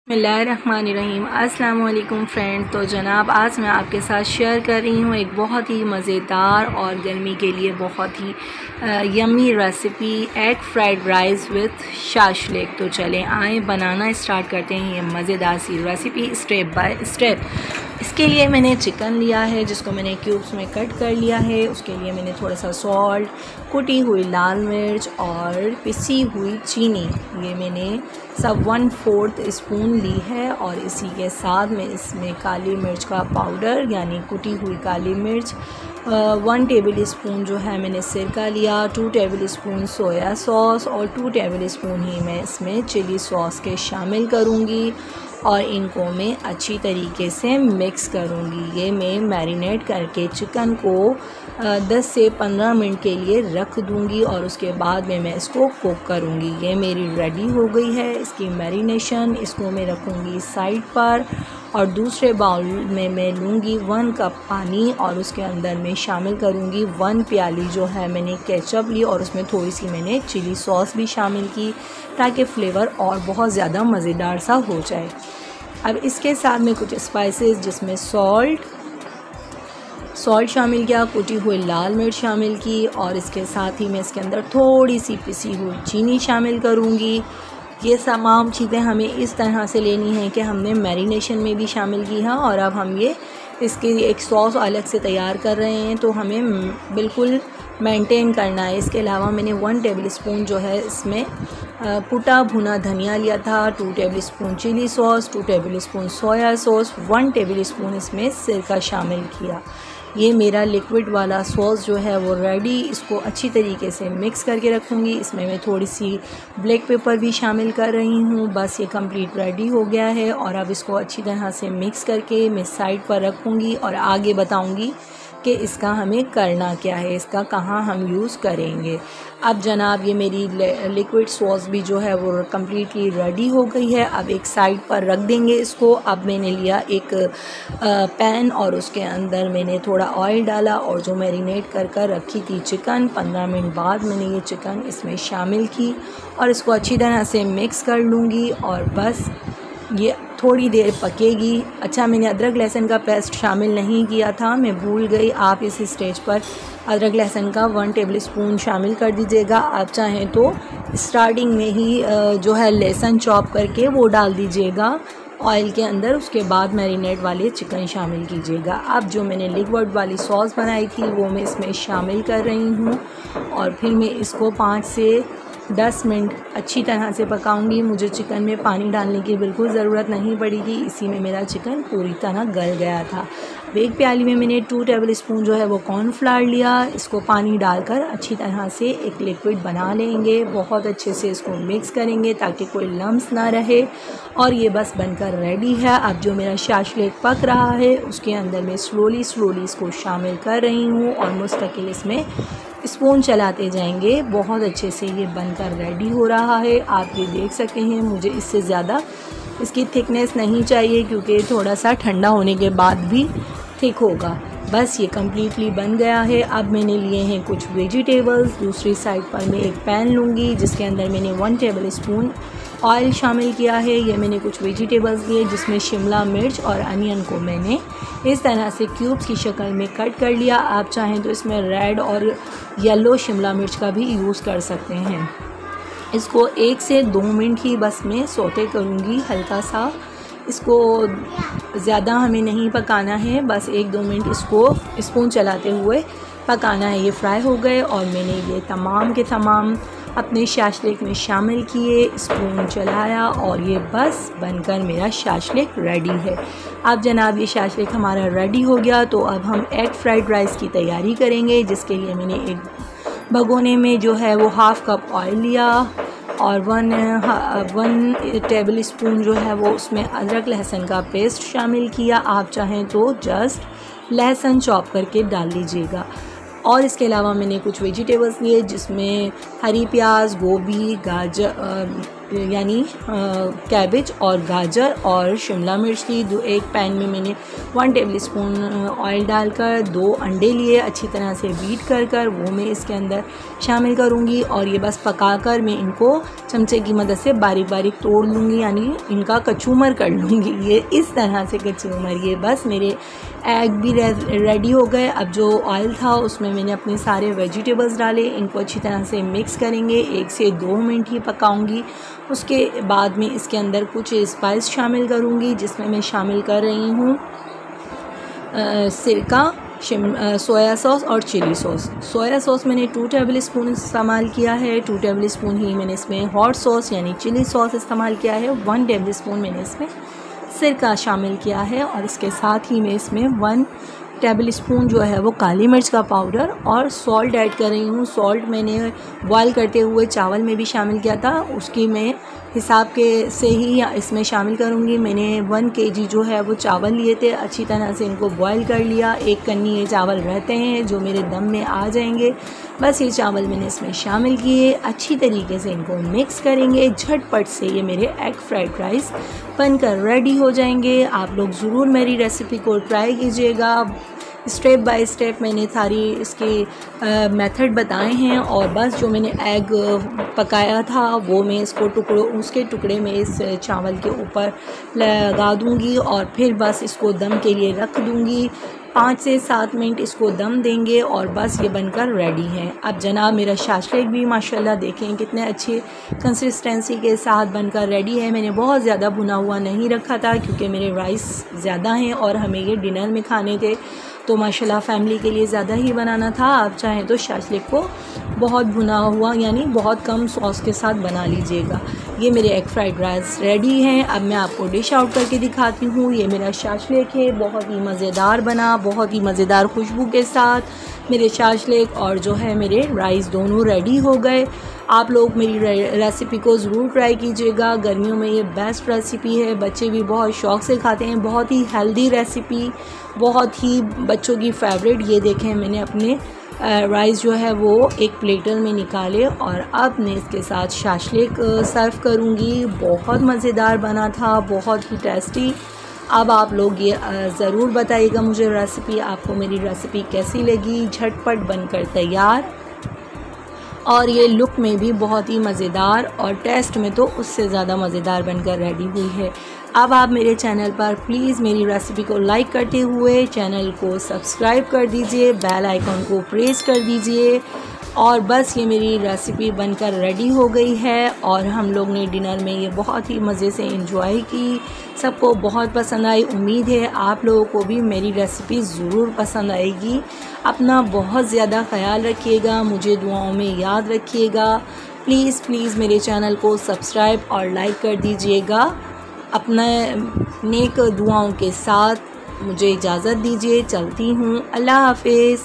बिस्मिल्लाहिर्रहमानिर्रहीम। अस्सलाम वालेकुम फ्रेंड। तो जनाब आज मैं आपके साथ शेयर कर रही हूँ एक बहुत ही मज़ेदार और गर्मी के लिए बहुत ही yummy recipe, egg fried rice with shashlik. तो चलें आए बनाना स्टार्ट करते हैं ये मज़ेदार सी रेसिपी स्टेप बाय स्टेप। इसके लिए मैंने चिकन लिया है जिसको मैंने क्यूब्स में कट कर लिया है। उसके लिए मैंने थोड़ा सा सॉल्ट, कुटी हुई लाल मिर्च और पिसी हुई चीनी, ये मैंने सब 1/4 स्पून ली है। और इसी के साथ में इसमें काली मिर्च का पाउडर यानी कुटी हुई काली मिर्च, 1 टेबल स्पून जो है मैंने सिरका लिया, 2 टेबल स्पून सोया सॉस और 2 टेबल स्पून ही मैं इसमें चिली सॉस के शामिल करूँगी और इनको मैं अच्छी तरीके से मिक्स करूँगी। ये मैं मैरिनेट करके चिकन को 10 से 15 मिनट के लिए रख दूँगी और उसके बाद में मैं इसको कुक करूँगी। ये मेरी रेडी हो गई है इसकी मैरिनेशन। इसको मैं रखूँगी साइड पर और दूसरे बाउल में मैं लूँगी 1 कप पानी और उसके अंदर मैं शामिल करूँगी 1 प्याली जो है मैंने केचप ली और उसमें थोड़ी सी मैंने चिली सॉस भी शामिल की ताकि फ्लेवर और बहुत ज़्यादा मज़ेदार सा हो जाए। अब इसके साथ में कुछ स्पाइसेस जिसमें सॉल्ट शामिल किया, कुटी हुई लाल मिर्च शामिल की और इसके साथ ही मैं इसके अंदर थोड़ी सी पिसी हुई चीनी शामिल करूँगी। ये तमाम चीज़ें हमें इस तरह से लेनी है कि हमने मैरिनेशन में भी शामिल की है और अब हम ये इसके एक सॉस अलग से तैयार कर रहे हैं तो हमें बिल्कुल मेंटेन करना है। इसके अलावा मैंने 1 टेबल स्पून जो है इसमें कुटा भुना धनिया लिया था, 2 tablespoon chilli sauce, 2 tablespoon soya sauce, 1 tablespoon इसमें सिरका शामिल किया। ये मेरा लिक्विड वाला सॉस जो है वो रेडी। इसको अच्छी तरीके से मिक्स करके रखूँगी। इसमें मैं थोड़ी सी ब्लैक पेपर भी शामिल कर रही हूँ। बस ये कंप्लीट रेडी हो गया है और अब इसको अच्छी तरह से मिक्स करके मैं साइड पर रखूँगी और आगे बताऊँगी कि इसका हमें करना क्या है, इसका कहाँ हम यूज़ करेंगे। अब जनाब ये मेरी लिक्विड सॉस भी जो है वो कम्प्लीटली रेडी हो गई है। अब एक साइड पर रख देंगे इसको। अब मैंने लिया एक पैन और उसके अंदर मैंने थोड़ा ऑयल डाला और जो मैरिनेट कर रखी थी चिकन, 15 मिनट बाद मैंने ये चिकन इसमें शामिल की और इसको अच्छी तरह से मिक्स कर लूँगी और बस ये थोड़ी देर पकेगी। अच्छा, मैंने अदरक लहसुन का पेस्ट शामिल नहीं किया था, मैं भूल गई। आप इस स्टेज पर अदरक लहसुन का 1 टेबल स्पून शामिल कर दीजिएगा। आप चाहें तो स्टार्टिंग में ही जो है लहसुन चॉप करके वो डाल दीजिएगा ऑयल के अंदर, उसके बाद मैरिनेट वाले चिकन शामिल कीजिएगा। अब जो मैंने लिक्विड वाली सॉस बनाई थी वो मैं इसमें शामिल कर रही हूँ और फिर मैं इसको 5 से 10 मिनट अच्छी तरह से पकाऊंगी। मुझे चिकन में पानी डालने की बिल्कुल ज़रूरत नहीं पड़ी थी, इसी में मेरा चिकन पूरी तरह गल गया था। एक प्याली में मैंने 2 टेबल स्पून जो है वो कॉर्नफ्लावर लिया। इसको पानी डालकर अच्छी तरह से एक लिक्विड बना लेंगे। बहुत अच्छे से इसको मिक्स करेंगे ताकि कोई लम्स ना रहे और ये बस बनकर रेडी है। अब जो मेरा शाशलिक पक रहा है उसके अंदर मैं स्लोली इसको शामिल कर रही हूँ और मुस्तकिल इसमें स्पून चलाते जाएंगे। बहुत अच्छे से ये बनकर रेडी हो रहा है। आप ये देख सकते हैं, मुझे इससे ज़्यादा इसकी थिकनेस नहीं चाहिए क्योंकि थोड़ा सा ठंडा होने के बाद भी थिक होगा। बस ये कम्प्लीटली बन गया है। अब मैंने लिए हैं कुछ वेजिटेबल्स। दूसरी साइड पर मैं एक पैन लूँगी जिसके अंदर मैंने 1 टेबल स्पून ऑयल शामिल किया है। ये मैंने कुछ वेजिटेबल्स लिए जिसमें शिमला मिर्च और अनियन को मैंने इस तरह से क्यूब्स की शक्ल में कट कर लिया। आप चाहें तो इसमें रेड और येलो शिमला मिर्च का भी यूज़ कर सकते हैं। इसको 1 से 2 मिनट ही बस मैं सौते करूँगी हल्का सा। इसको ज़्यादा हमें नहीं पकाना है, बस 1-2 मिनट इसको स्पून चलाते हुए पकाना है। ये फ्राई हो गए और मैंने ये तमाम के तमाम अपने शाशलिक में शामिल किए, स्पून चलाया और ये बस बनकर मेरा शाशलिक रेडी है। अब जनाब ये शाशलिक हमारा रेडी हो गया तो अब हम एग फ्राइड राइस की तैयारी करेंगे, जिसके लिए मैंने एक भगोने में जो है वो 1/2 कप ऑयल लिया और 1 टेबल स्पून जो है वो उसमें अदरक लहसुन का पेस्ट शामिल किया। आप चाहें तो जस्ट लहसुन चॉप करके डाल लीजिएगा। और इसके अलावा मैंने कुछ वेजिटेबल्स लिए जिसमें हरी प्याज, गोभी, गाजर, यानी कैबेज और गाजर और शिमला मिर्च ली। एक पैन में मैंने 1 टेबलस्पून ऑयल डालकर 2 अंडे लिए, अच्छी तरह से बीट कर वो मैं इसके अंदर शामिल करूँगी और ये बस पकाकर मैं इनको चमचे की मदद से बारीक बारीक तोड़ लूँगी, यानी इनका कचूमर कर लूँगी। ये इस तरह से कचूमर, ये बस मेरे एग भी रेडी हो गए। अब जो ऑयल था उसमें मैंने अपने सारे वेजिटेबल्स डाले, इनको अच्छी तरह से मिक्स करेंगे, 1 से 2 मिनट ही पकाऊंगी। उसके बाद में इसके अंदर कुछ स्पाइस शामिल करूंगी, जिसमें मैं शामिल कर रही हूँ सिरका, सोया सॉस और चिली सॉस। सोया सॉस मैंने 2 टेबलस्पून इस्तेमाल किया है, 2 टेबलस्पून ही मैंने इसमें हॉट सॉस यानी चिली सॉस इस्तेमाल किया है, 1 टेबलस्पून मैंने इसमें सिरका शामिल किया है और इसके साथ ही मैं इसमें 1 टेबलस्पून जो है वो काली मिर्च का पाउडर और सॉल्ट ऐड कर रही हूँ। सॉल्ट मैंने बॉयल करते हुए चावल में भी शामिल किया था, उसकी मैं हिसाब के से ही इसमें शामिल करूँगी। मैंने 1 kg जो है वो चावल लिए थे, अच्छी तरह से इनको बॉयल कर लिया। 1 कन्नी ये चावल रहते हैं जो मेरे दम में आ जाएंगे। बस ये चावल मैंने इसमें शामिल किए, अच्छी तरीके से इनको मिक्स करेंगे। झटपट से ये मेरे एग फ्राइड राइस बनकर रेडी हो जाएंगे। आप लोग ज़रूर मेरी रेसिपी को ट्राई कीजिएगा। स्टेप बाय स्टेप मैंने सारी इसके मेथड बताए हैं और बस जो मैंने एग पकाया था वो मैं उसके टुकड़े में इस चावल के ऊपर लगा दूंगी और फिर बस इसको दम के लिए रख दूंगी। 5 से 7 मिनट इसको दम देंगे और बस ये बनकर रेडी है। अब जनाब मेरा शाशलिक भी माशाल्लाह देखें कितने अच्छे कंसिस्टेंसी के साथ बनकर रेडी है। मैंने बहुत ज़्यादा भुना हुआ नहीं रखा था क्योंकि मेरे राइस ज़्यादा हैं और हमें ये डिनर में खाने थे, तो माशाल्लाह फैमिली के लिए ज़्यादा ही बनाना था। आप चाहें तो शाशलिक को बहुत भुना हुआ यानी बहुत कम सॉस के साथ बना लीजिएगा। ये मेरे एग फ्राइड राइस रेडी हैं। अब मैं आपको डिश आउट करके दिखाती हूँ। ये मेरा शाशलिक है, बहुत ही मज़ेदार बना, बहुत ही मज़ेदार खुशबू के साथ मेरे शाशलिक और जो है मेरे राइस दोनों रेडी हो गए। आप लोग मेरी रेसिपी को ज़रूर ट्राई कीजिएगा। गर्मियों में ये बेस्ट रेसिपी है, बच्चे भी बहुत शौक़ से खाते हैं। बहुत ही हेल्दी रेसिपी, बहुत ही बच्चों की फेवरेट। ये देखें मैंने अपने राइस जो है वो एक प्लेटर में निकाले और अब मैं इसके साथ शाशलिक सर्व करूँगी। बहुत मज़ेदार बना था, बहुत ही टेस्टी। अब आप लोग ये ज़रूर बताइएगा मुझे रेसिपी, आपको मेरी रेसिपी कैसी लगी। झटपट बनकर तैयार और ये लुक में भी बहुत ही मज़ेदार और टेस्ट में तो उससे ज़्यादा मज़ेदार बनकर रेडी हुई है। अब आप मेरे चैनल पर प्लीज़ मेरी रेसिपी को लाइक करते हुए चैनल को सब्सक्राइब कर दीजिए, बेल आइकॉन को प्रेस कर दीजिए और बस ये मेरी रेसिपी बनकर रेडी हो गई है और हम लोग ने डिनर में ये बहुत ही मज़े से एंजॉय की। सबको बहुत पसंद आई। उम्मीद है आप लोगों को भी मेरी रेसिपी ज़रूर पसंद आएगी। अपना बहुत ज़्यादा ख्याल रखिएगा, मुझे दुआओं में याद रखिएगा। प्लीज़ मेरे चैनल को सब्सक्राइब और लाइक कर दीजिएगा। अपना नेक दुआओं के साथ मुझे इजाज़त दीजिए, चलती हूँ। अल्लाह हाफ़िज़।